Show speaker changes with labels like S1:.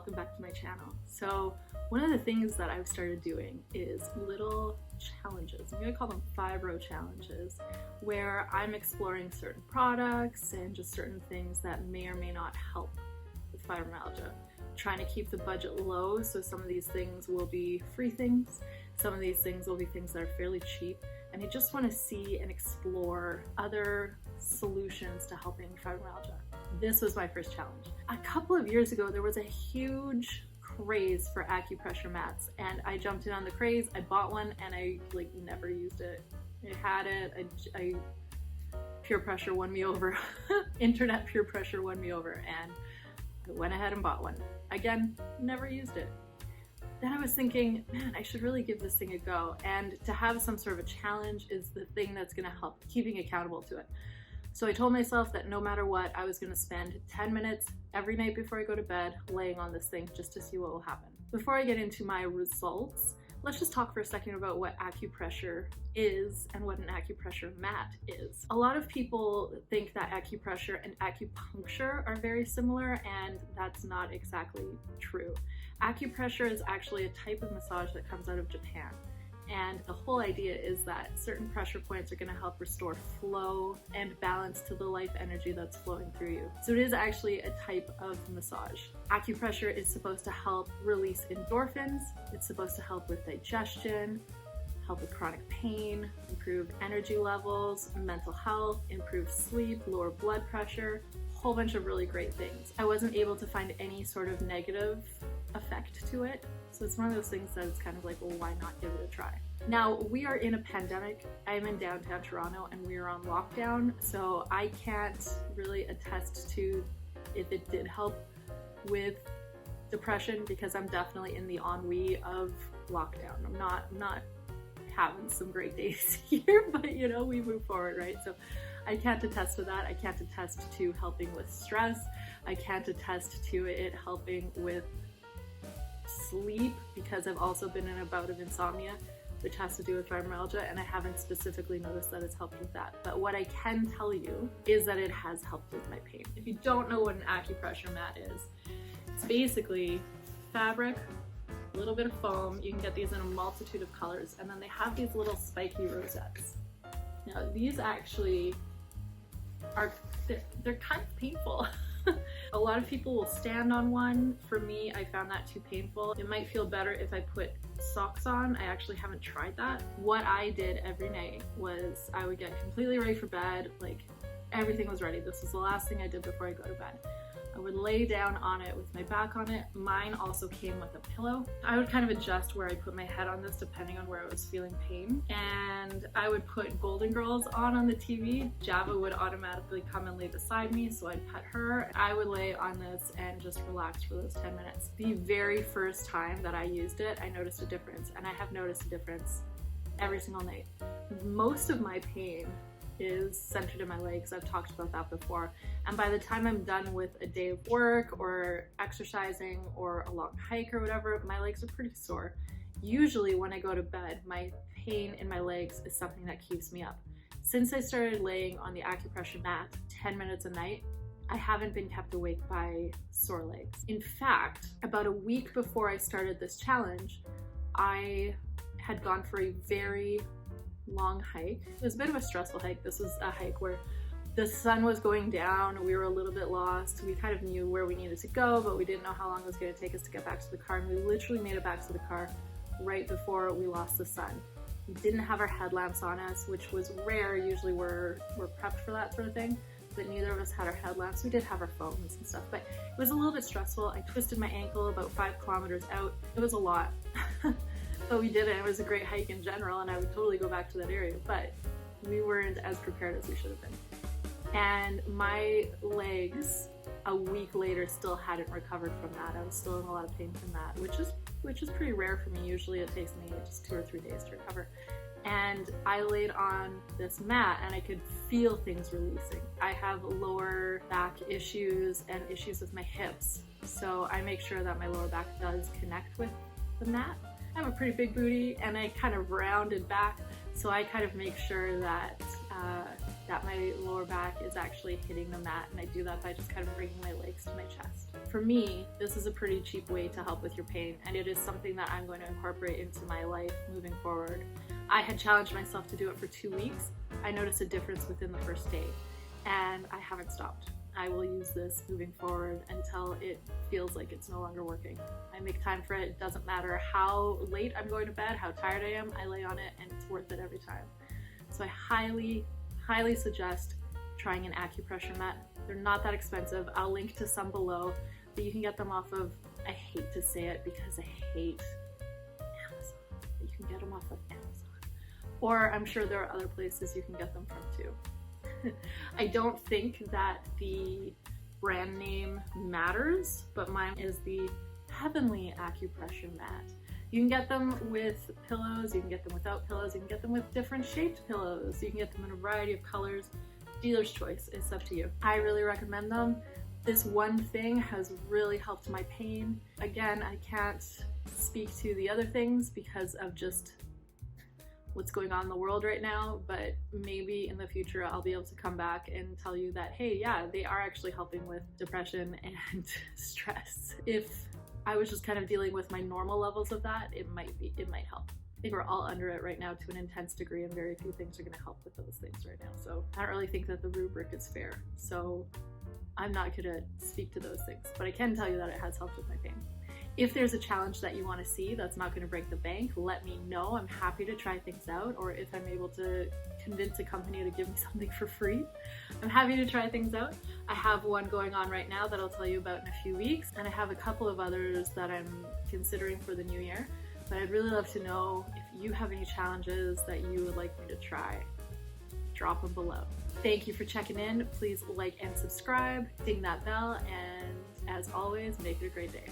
S1: welcome back to my channel. So one of the things that I've started doing is little challenges. I'm gonna call them fibro challenges, where I'm exploring certain products and just certain things that may or may not help with fibromyalgia. Trying to keep the budget low, so some of these things will be free things, some of these things will be things that are fairly cheap, and I just want to see and explore other solutions to helping fibromyalgia. This was my first challenge. A couple of years ago, there was a huge craze for acupressure mats, and I jumped in on the craze. I bought one and I never used it. I had it, I peer pressure won me over. Internet peer pressure won me over, and I went ahead and bought one. Again, never used it. Then I was thinking, man, I should really give this thing a go. And to have some sort of a challenge is the thing that's gonna help keeping accountable to it. So I told myself that no matter what, I was gonna spend 10 minutes every night before I go to bed laying on this thing just to see what will happen. Before I get into my results, let's just talk for a second about what acupressure is and what an acupressure mat is. A lot of people think that acupressure and acupuncture are very similar, and that's not exactly true. Acupressure is actually a type of massage that comes out of Japan. And the whole idea is that certain pressure points are going to help restore flow and balance to the life energy that's flowing through you. So it is actually a type of massage. Acupressure is supposed to help release endorphins. It's supposed to help with digestion, help with chronic pain, improve energy levels, mental health, improve sleep, lower blood pressure, a whole bunch of really great things. I wasn't able to find any sort of negative effect to it. So it's one of those things that it's kind of like, well, why not give it a try? Now, we are in a pandemic. I'm in downtown Toronto and we are on lockdown, so I can't really attest to if it did help with depression, because I'm definitely in the ennui of lockdown. I'm not having some great days here, but you know, we move forward, right? So I can't attest to that. I can't attest to helping with stress. I can't attest to it helping with sleep, because I've also been in a bout of insomnia, which has to do with fibromyalgia, and I haven't specifically noticed that it's helped with that. But what I can tell you is that it has helped with my pain. If you don't know what an acupressure mat is, it's basically fabric, a little bit of foam. You can get these in a multitude of colors, and then they have these little spiky rosettes. Now these actually are, they're kind of painful. A lot of people will stand on one. For me, I found that too painful. It might feel better if I put socks on. I actually haven't tried that. What I did every night was I would get completely ready for bed, like everything was ready. This was the last thing I did before I go to bed. I would lay down on it with my back on it. Mine also came with a pillow. I would kind of adjust where I put my head on this depending on where I was feeling pain. And I would put Golden Girls on the TV. Java would automatically come and lay beside me, so I'd pet her. I would lay on this and just relax for those 10 minutes. The very first time that I used it, I noticed a difference, and I have noticed a difference every single night. Most of my pain is centered in my legs. I've talked about that before. And by the time I'm done with a day of work or exercising or a long hike or whatever, my legs are pretty sore. Usually when I go to bed, my pain in my legs is something that keeps me up. Since I started laying on the acupressure mat 10 minutes a night, I haven't been kept awake by sore legs. In fact, about a week before I started this challenge, I had gone for a very long hike. It was a bit of a stressful hike. This was a hike where the sun was going down. We were a little bit lost. We kind of knew where we needed to go, but we didn't know how long it was going to take us to get back to the car. And we literally made it back to the car right before we lost the sun. We didn't have our headlamps on us, which was rare. Usually we're prepped for that sort of thing, but neither of us had our headlamps. We did have our phones and stuff, but it was a little bit stressful. I twisted my ankle about 5 kilometers out. It was a lot. But we did it. It was a great hike in general, and I would totally go back to that area, but we weren't as prepared as we should have been. And my legs a week later still hadn't recovered from that. I was still in a lot of pain from that, which is pretty rare for me. Usually it takes me just 2 or 3 days to recover. And I laid on this mat and I could feel things releasing. I have lower back issues and issues with my hips, so I make sure that my lower back does connect with the mat. I have a pretty big booty and I kind of rounded back, so I kind of make sure that that my lower back is actually hitting the mat, and I do that by just kind of bringing my legs to my chest. For me, this is a pretty cheap way to help with your pain, and it is something that I'm going to incorporate into my life moving forward. I had challenged myself to do it for 2 weeks. I noticed a difference within the first day, and I haven't stopped. I will use this moving forward until it feels like it's no longer working. I make time for it. It doesn't matter how late I'm going to bed, how tired I am, I lay on it and it's worth it every time. So I highly suggest trying an acupressure mat. They're not that expensive. I'll link to some below, but you can get them off of, I hate to say it because I hate Amazon, but you can get them off of Amazon. Or I'm sure there are other places you can get them from too. I don't think that the brand name matters, but mine is the Heavenly Acupressure Mat. You can get them with pillows, you can get them without pillows, you can get them with different shaped pillows, you can get them in a variety of colors. Dealer's choice, it's up to you. I really recommend them. This one thing has really helped my pain. Again, I can't speak to the other things because of just what's going on in the world right now, but maybe in the future I'll be able to come back and tell you that, hey, yeah, they are actually helping with depression and stress. If I was just kind of dealing with my normal levels of that, it might help. I think we're all under it right now to an intense degree, and very few things are going to help with those things right now. So I don't really think that the rubric is fair. So I'm not going to speak to those things, but I can tell you that it has helped with my pain. If there's a challenge that you want to see that's not going to break the bank, let me know. I'm happy to try things out, or if I'm able to convince a company to give me something for free, I'm happy to try things out. I have one going on right now that I'll tell you about in a few weeks, and I have a couple of others that I'm considering for the new year. But I'd really love to know if you have any challenges that you would like me to try. Drop them below. Thank you for checking in. Please like and subscribe, ding that bell, and as always, make it a great day.